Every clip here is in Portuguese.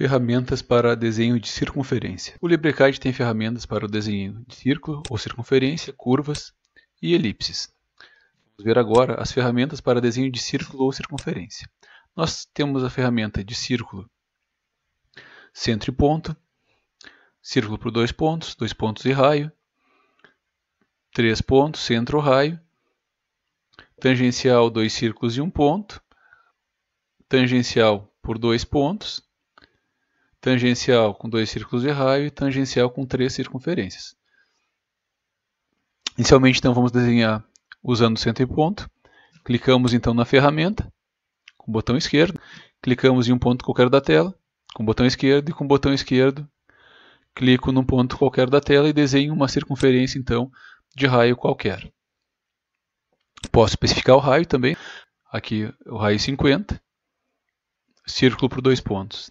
Ferramentas para desenho de circunferência. O LibreCAD tem ferramentas para o desenho de círculo ou circunferência, curvas e elipses. Vamos ver agora as ferramentas para desenho de círculo ou circunferência. Nós temos a ferramenta de círculo, centro e ponto, círculo por 2 pontos e raio, 3 pontos, centro, raio, tangencial 2 círculos e 1 ponto, tangencial por 2 pontos, tangencial com 2 círculos de raio e tangencial com 3 circunferências. Inicialmente, então, vamos desenhar usando centro e ponto. Clicamos, então, na ferramenta, com o botão esquerdo. Clicamos em um ponto qualquer da tela, com o botão esquerdo. E com o botão esquerdo, clico num ponto qualquer da tela e desenho uma circunferência, então, de raio qualquer. Posso especificar o raio também. Aqui, o raio 50. Círculo por 2 pontos.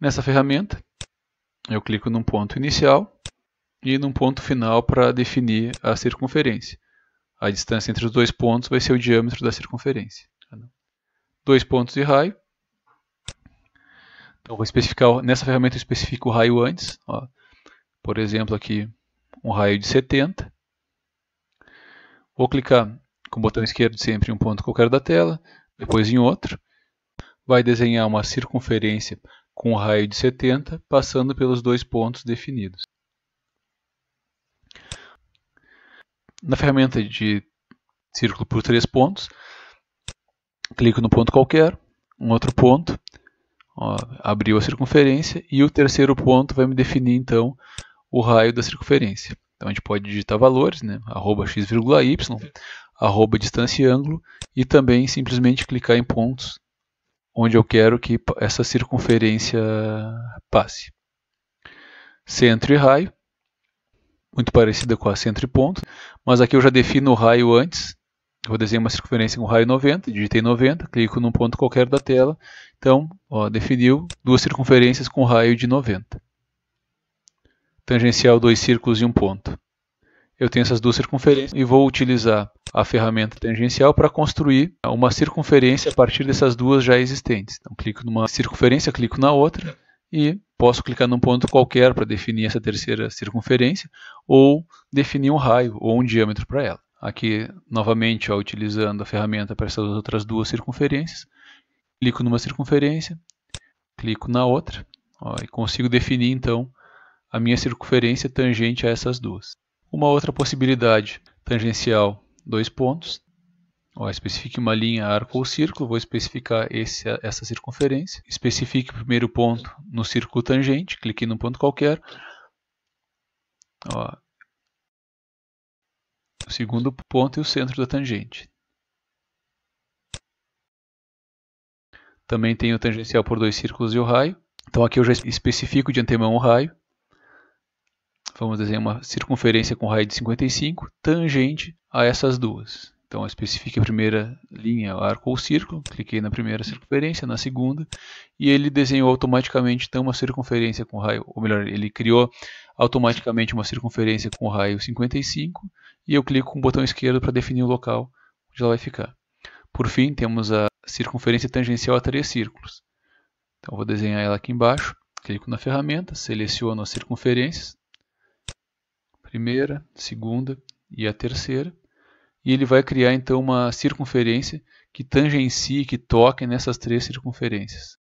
Nessa ferramenta, eu clico num ponto inicial e num ponto final para definir a circunferência. A distância entre os 2 pontos vai ser o diâmetro da circunferência. 2 pontos de raio. Então, vou especificar, nessa ferramenta eu especifico o raio antes. Ó. Por exemplo, aqui um raio de 70. Vou clicar com o botão esquerdo sempre em um ponto qualquer da tela, depois em outro. Vai desenhar uma circunferência com um raio de 70, passando pelos 2 pontos definidos. Na ferramenta de círculo por 3 pontos, clico no ponto qualquer, um outro ponto, ó, abriu a circunferência, e o terceiro ponto vai me definir, então, o raio da circunferência. Então, a gente pode digitar valores, né, @x,y, @distância e ângulo, e também simplesmente clicar em pontos onde eu quero que essa circunferência passe. Centro e raio, muito parecida com a centro e ponto, mas aqui eu já defino o raio antes. Eu vou desenhar uma circunferência com raio 90, digitei 90, clico num ponto qualquer da tela. Então, ó, definiu duas circunferências com raio de 90. Tangencial 2 círculos e 1 ponto. Eu tenho essas duas circunferências e vou utilizar a ferramenta tangencial para construir uma circunferência a partir dessas duas já existentes. Então, clico numa circunferência, clico na outra e posso clicar num ponto qualquer para definir essa terceira circunferência ou definir um raio ou um diâmetro para ela. Aqui, novamente, ó, utilizando a ferramenta para essas outras duas circunferências, clico numa circunferência, clico na outra, ó, e consigo definir, então, a minha circunferência tangente a essas duas. Uma outra possibilidade, tangencial 2 pontos, ó, especifique uma linha, arco ou círculo, vou especificar essa circunferência, especifique o primeiro ponto no círculo tangente, clique num ponto qualquer, ó, o segundo ponto e o centro da tangente. Também tenho o tangencial por 2 círculos e o raio, então aqui eu já especifico de antemão o raio. Vamos desenhar uma circunferência com raio de 55, tangente a essas duas. Então, eu especifique a primeira linha, arco ou círculo, cliquei na primeira circunferência, na segunda, e ele desenhou automaticamente então, uma circunferência com raio, ou melhor, ele criou automaticamente uma circunferência com raio 55, e eu clico com o botão esquerdo para definir o local onde ela vai ficar. Por fim, temos a circunferência tangencial a 3 círculos. Então, eu vou desenhar ela aqui embaixo, clico na ferramenta, seleciono as circunferências, primeira, segunda e a terceira, e ele vai criar então uma circunferência que tangencie, que toque nessas 3 circunferências.